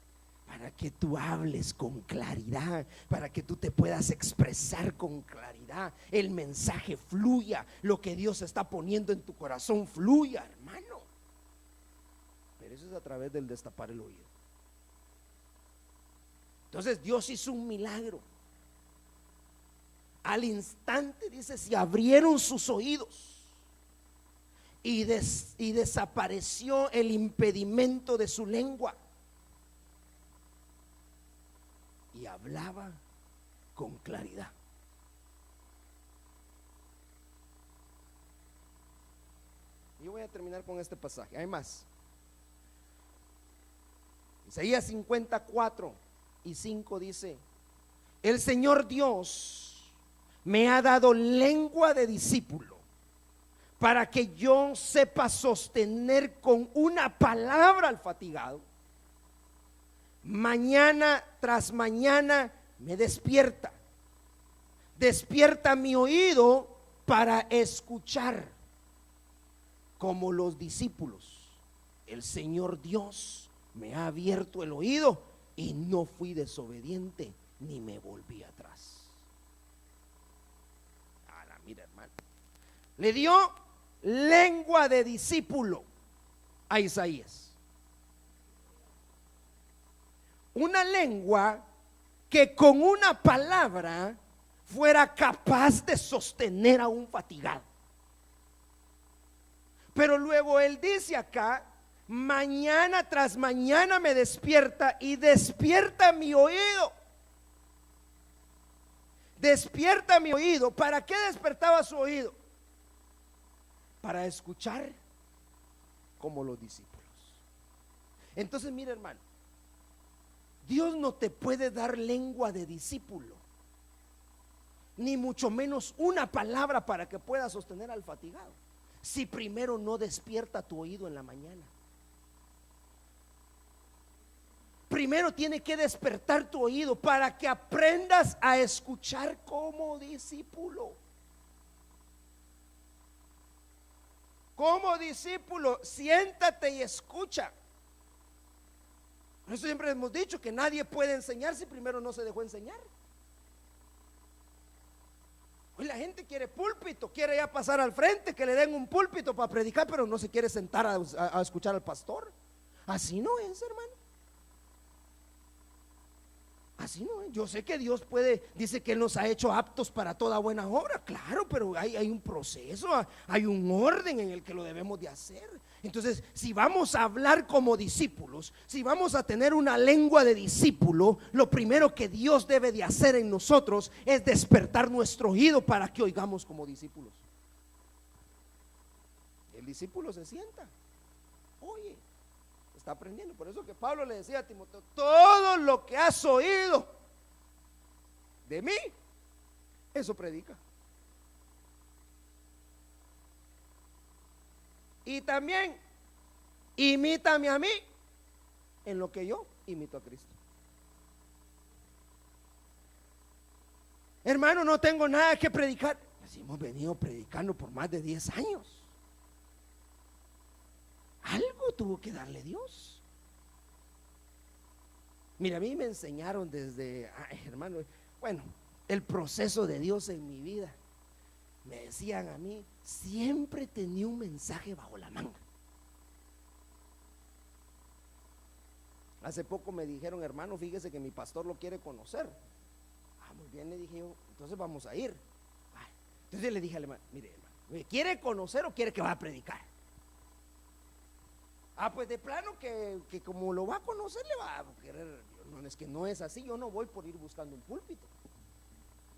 para que tú hables con claridad, para que tú te puedas expresar con claridad, el mensaje fluya, lo que Dios está poniendo en tu corazón fluya, hermano. Pero eso es a través del destapar el oído. Entonces Dios hizo un milagro. Al instante, dice, se abrieron sus oídos y desapareció el impedimento de su lengua. Y hablaba con claridad. Yo voy a terminar con este pasaje. Hay más. Isaías 54:5 dice: el Señor Dios me ha dado lengua de discípulo, para que yo sepa sostener con una palabra al fatigado. Mañana tras mañana me despierta mi oído para escuchar. Como los discípulos, el Señor Dios me ha abierto el oído y no fui desobediente ni me volví atrás. Ahora, mira, hermano, le dio lengua de discípulo a Isaías. Una lengua que con una palabra fuera capaz de sostener a un fatigado. Pero luego él dice acá: mañana tras mañana me despierta y despierta mi oído. Despierta mi oído. ¿Para qué despertaba su oído? Para escuchar como los discípulos. Entonces, mira, hermano, Dios no te puede dar lengua de discípulo, ni mucho menos una palabra para que puedas sostener al fatigado, si primero no despierta tu oído en la mañana. Primero tiene que despertar tu oído para que aprendas a escuchar como discípulo. Como discípulo, siéntate y escucha. Por eso siempre hemos dicho que nadie puede enseñar si primero no se dejó enseñar. Hoy la gente quiere púlpito, quiere ya pasar al frente, que le den un púlpito para predicar, pero no se quiere sentar a escuchar al pastor. Así no es, hermano. Así no es. Yo sé que Dios dice que Él nos ha hecho aptos para toda buena obra, claro, pero hay un proceso, hay un orden en el que lo debemos de hacer. Entonces, si vamos a hablar como discípulos, si vamos a tener una lengua de discípulo, lo primero que Dios debe de hacer en nosotros es despertar nuestro oído para que oigamos como discípulos. El discípulo se sienta, oye, está aprendiendo. Por eso que Pablo le decía a Timoteo: todo lo que has oído de mí, eso predica. Y también imítame a mí en lo que yo imito a Cristo. Hermano, no tengo nada que predicar. Así hemos venido predicando por más de 10 años. Algo tuvo que darle Dios. Mira, a mí me enseñaron desde, hermano, bueno, el proceso de Dios en mi vida. Me decían a mí, siempre tenía un mensaje bajo la manga. Hace poco me dijeron: hermano, fíjese que mi pastor lo quiere conocer. Muy bien, le dije yo, entonces vamos a ir. Entonces le dije al hermano: mire, hermano, ¿me quiere conocer o quiere que vaya a predicar? Pues de plano que como lo va a conocer, le va a querer. No, es que no es así, yo no voy por ir buscando un púlpito.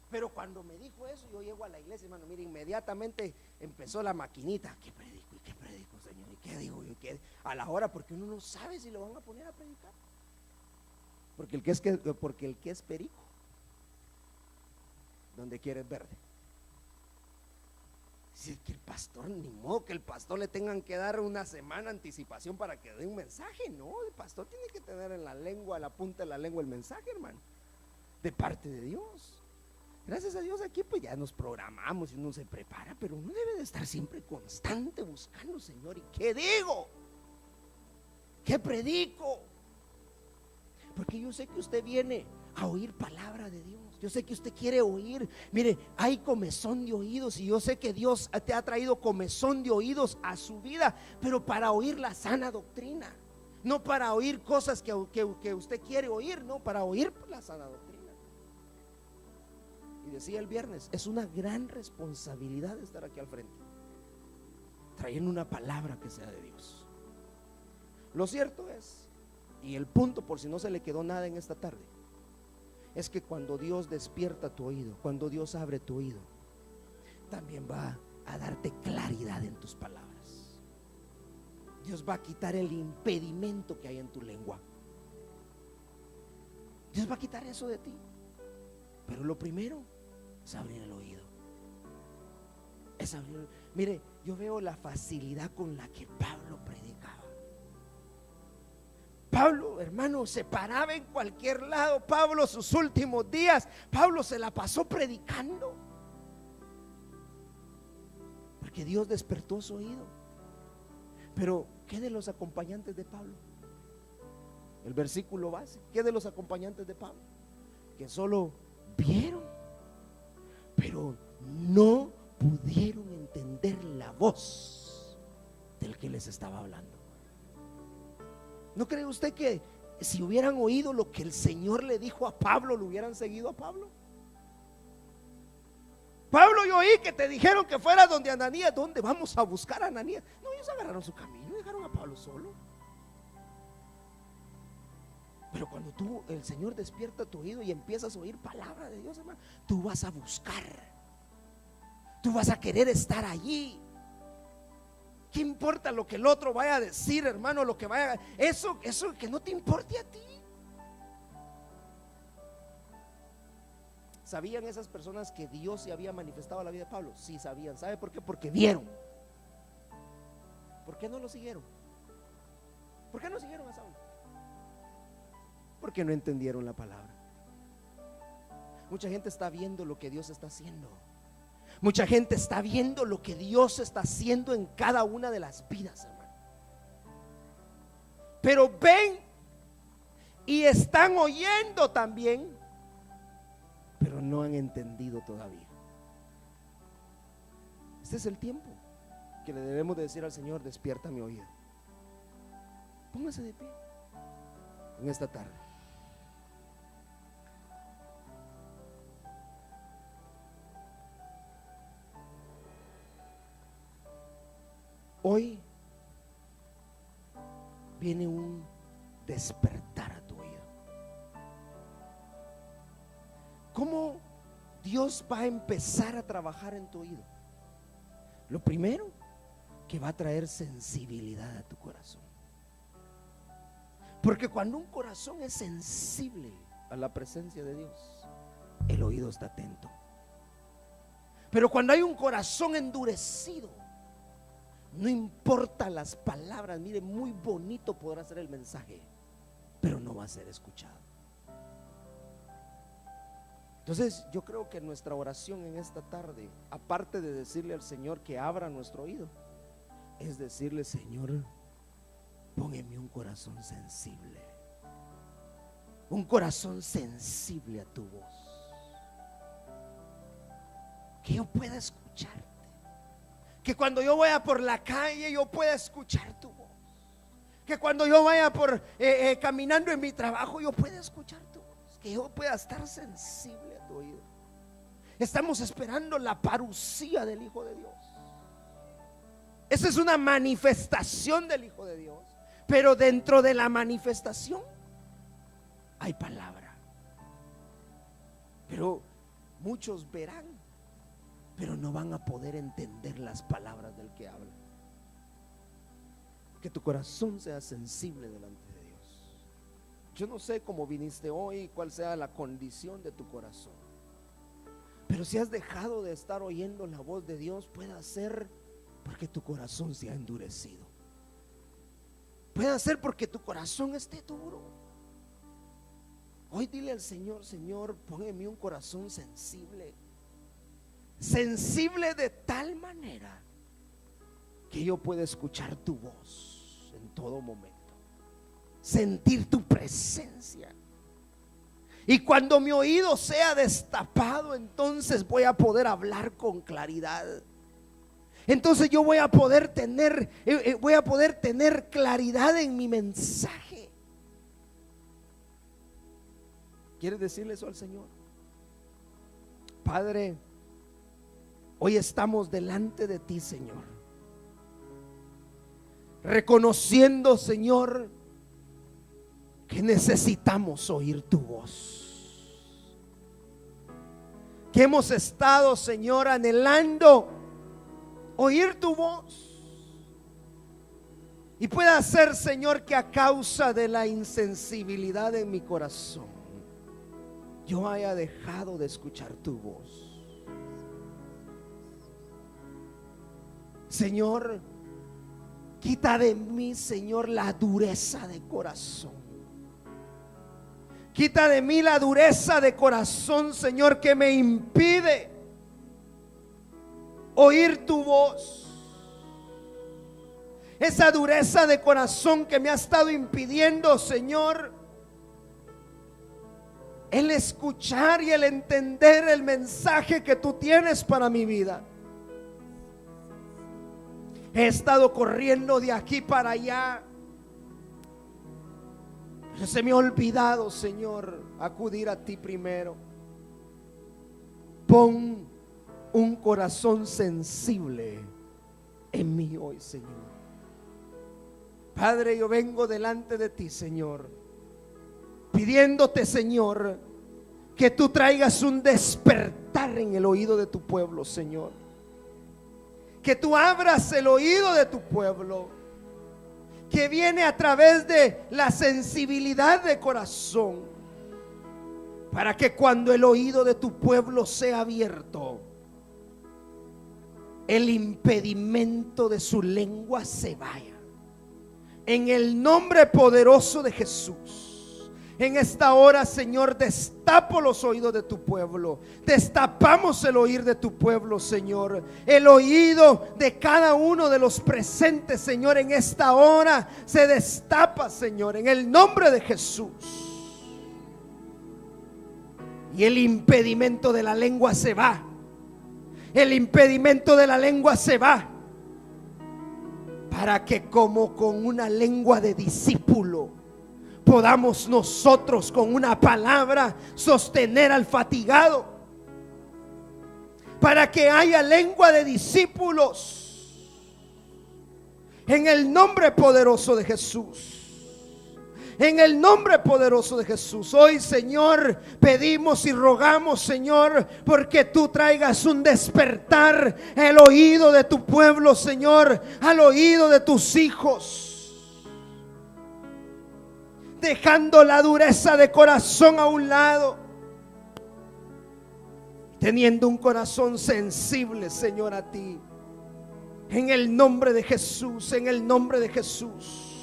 Pero cuando me dijo eso, yo llego a la iglesia, hermano, mire, inmediatamente empezó la maquinita. ¿Qué predico? ¿Y qué predico, Señor? ¿Y qué digo? ¿Y qué? A la hora, porque uno no sabe si lo van a poner a predicar. Porque el que es perico, donde quiere es verde. Si es que el pastor, ni modo que el pastor le tengan que dar una semana anticipación para que dé un mensaje. No, el pastor tiene que tener en la lengua, en la punta de la lengua el mensaje, hermano, de parte de Dios. Gracias a Dios aquí pues ya nos programamos y uno se prepara, pero uno debe de estar siempre constante buscando, Señor, ¿y qué digo? ¿Qué predico? Porque yo sé que usted viene a oír palabra de Dios. Yo sé que usted quiere oír. Mire, hay comezón de oídos y yo sé que Dios te ha traído comezón de oídos a su vida, pero para oír la sana doctrina, no para oír cosas que usted quiere oír, no, para oír la sana doctrina. Y decía el viernes, es una gran responsabilidad estar aquí al frente, trayendo una palabra que sea de Dios. Lo cierto es, y el punto por si no se le quedó nada en esta tarde, es que cuando Dios despierta tu oído, cuando Dios abre tu oído, también va a darte claridad en tus palabras. Dios va a quitar el impedimento que hay en tu lengua. Dios va a quitar eso de ti. Pero lo primero es abrir el oído. Mire, yo veo la facilidad con la que Pablo predicaba. Pablo, hermano, se paraba en cualquier lado. Pablo, sus últimos días, Pablo se la pasó predicando, porque Dios despertó su oído. Pero ¿qué de los acompañantes de Pablo? El versículo base, ¿qué de los acompañantes de Pablo? Que solo vieron, pero no pudieron entender la voz del que les estaba hablando. ¿No cree usted que si hubieran oído lo que el Señor le dijo a Pablo, lo hubieran seguido a Pablo? Pablo, yo oí que te dijeron que fueras donde Ananías. ¿Dónde vamos a buscar a Ananías? No, ellos agarraron su camino y dejaron a Pablo solo. Pero cuando el Señor despierta tu oído y empiezas a oír palabra de Dios, hermano, tú vas a buscar, tú vas a querer estar allí. ¿Qué importa lo que el otro vaya a decir, hermano? Lo que vaya, eso que no te importe a ti. ¿Sabían esas personas que Dios se había manifestado a la vida de Pablo? Sí, sabían. ¿Sabe por qué? Porque vieron. ¿Por qué no lo siguieron? ¿Por qué no siguieron a Saulo? Porque no entendieron la palabra. Mucha gente está viendo lo que Dios está haciendo. Mucha gente está viendo lo que Dios está haciendo en cada una de las vidas, hermano. Pero ven y están oyendo también, pero no han entendido todavía. Este es el tiempo que le debemos de decir al Señor: despierta mi oído. Póngase de pie en esta tarde. Hoy viene un despertar a tu oído. ¿Cómo Dios va a empezar a trabajar en tu oído? Lo primero, que va a traer sensibilidad a tu corazón. Porque cuando un corazón es sensible a la presencia de Dios, el oído está atento. Pero cuando hay un corazón endurecido, no importa las palabras, mire, muy bonito podrá ser el mensaje, pero no va a ser escuchado. Entonces yo creo que nuestra oración en esta tarde, aparte de decirle al Señor que abra nuestro oído, es decirle: Señor, pon en mí un corazón sensible, un corazón sensible a tu voz, que yo pueda escucharte, que cuando yo vaya por la calle yo pueda escuchar tu voz, que cuando yo vaya caminando en mi trabajo yo pueda escuchar tu voz, que yo pueda estar sensible a tu oído. Estamos esperando la parucía del Hijo de Dios. Esa es una manifestación del Hijo de Dios, pero dentro de la manifestación hay palabra. Pero muchos verán, pero no van a poder entender las palabras del que habla. Que tu corazón sea sensible delante de Dios. Yo no sé cómo viniste hoy, cuál sea la condición de tu corazón, Pero si has dejado de estar oyendo la voz de Dios, puede ser porque tu corazón se ha endurecido. Puede ser porque tu corazón esté duro. Hoy dile al Señor: Señor, pon en mí un corazón sensible. Sensible de tal manera que yo pueda escuchar tu voz en todo momento, sentir tu presencia. Y cuando mi oído sea destapado, entonces voy a poder hablar con claridad. Entonces yo voy a poder tener claridad en mi mensaje. ¿Quieres decirle eso al Señor? Padre, hoy estamos delante de ti, Señor, reconociendo, Señor, que necesitamos oír tu voz, que hemos estado, Señor, anhelando oír tu voz. Y puede ser, Señor, que a causa de la insensibilidad en mi corazón yo haya dejado de escuchar tu voz. Señor, quita de mí, Señor, la dureza de corazón. Quita de mí la dureza de corazón, Señor, que me impide oír tu voz. Esa dureza de corazón que me ha estado impidiendo, Señor, el escuchar y el entender el mensaje que tú tienes para mi vida. He estado corriendo de aquí para allá, pero se me ha olvidado, Señor, acudir a ti primero. Pon un corazón sensible en mí hoy, Señor. Padre, yo vengo delante de ti, Señor, pidiéndote, Señor, que tú traigas un despertar en el oído de tu pueblo, Señor. Que tú abras el oído de tu pueblo, que viene a través de la sensibilidad de corazón, para que cuando el oído de tu pueblo sea abierto, el impedimento de su lengua se vaya. En el nombre poderoso de Jesús, en esta hora, Señor, destapo los oídos de tu pueblo. Destapamos el oír de tu pueblo, Señor. El oído de cada uno de los presentes, Señor, en esta hora se destapa, Señor, en el nombre de Jesús. Y el impedimento de la lengua se va. El impedimento de la lengua se va, para que como con una lengua de discípulo podamos nosotros con una palabra sostener al fatigado. Para que haya lengua de discípulos, en el nombre poderoso de Jesús. En el nombre poderoso de Jesús. Hoy, Señor, pedimos y rogamos, Señor, porque tú traigas un despertar el oído de tu pueblo, Señor, al oído de tus hijos, dejando la dureza de corazón a un lado, teniendo un corazón sensible, Señor, a ti. En el nombre de Jesús, en el nombre de Jesús.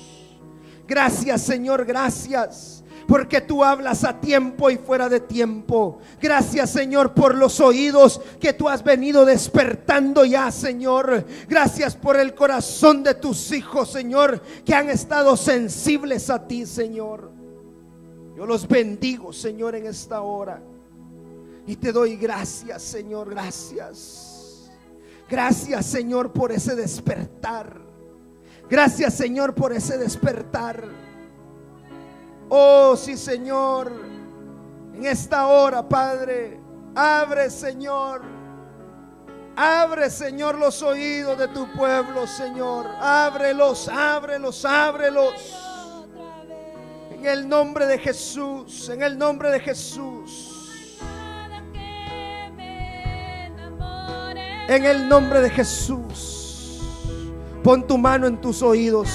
Gracias, Señor, gracias, porque tú hablas a tiempo y fuera de tiempo. Gracias, Señor, por los oídos que tú has venido despertando ya, Señor. Gracias por el corazón de tus hijos, Señor, que han estado sensibles a ti, Señor. Yo los bendigo, Señor, en esta hora, y te doy gracias, Señor, gracias. Gracias, Señor, por ese despertar. Gracias, Señor, por ese despertar. Oh, sí, Señor, en esta hora, Padre, abre, Señor, los oídos de tu pueblo, Señor. Ábrelos, ábrelos, ábrelos. En el nombre de Jesús, en el nombre de Jesús. En el nombre de Jesús. Pon tu mano en tus oídos.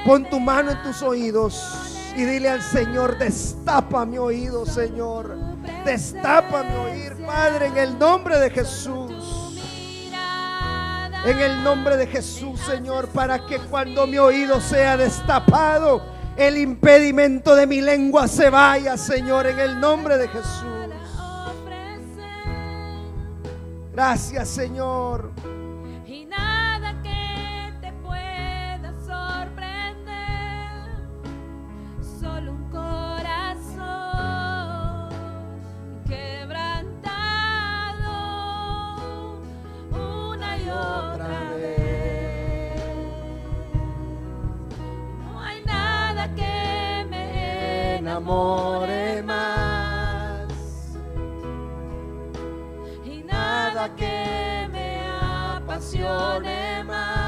Pon tu mano en tus oídos y dile al Señor: destapa mi oído, Señor. Destapa mi oír, Padre, en el nombre de Jesús. En el nombre de Jesús, Señor, para que cuando mi oído sea destapado, el impedimento de mi lengua se vaya, Señor, en el nombre de Jesús. Gracias, Señor. Y nada que te pueda sorprender, solo un corazón quebrantado una y otra vez. No hay nada que me enamore más, y nada que me apasione más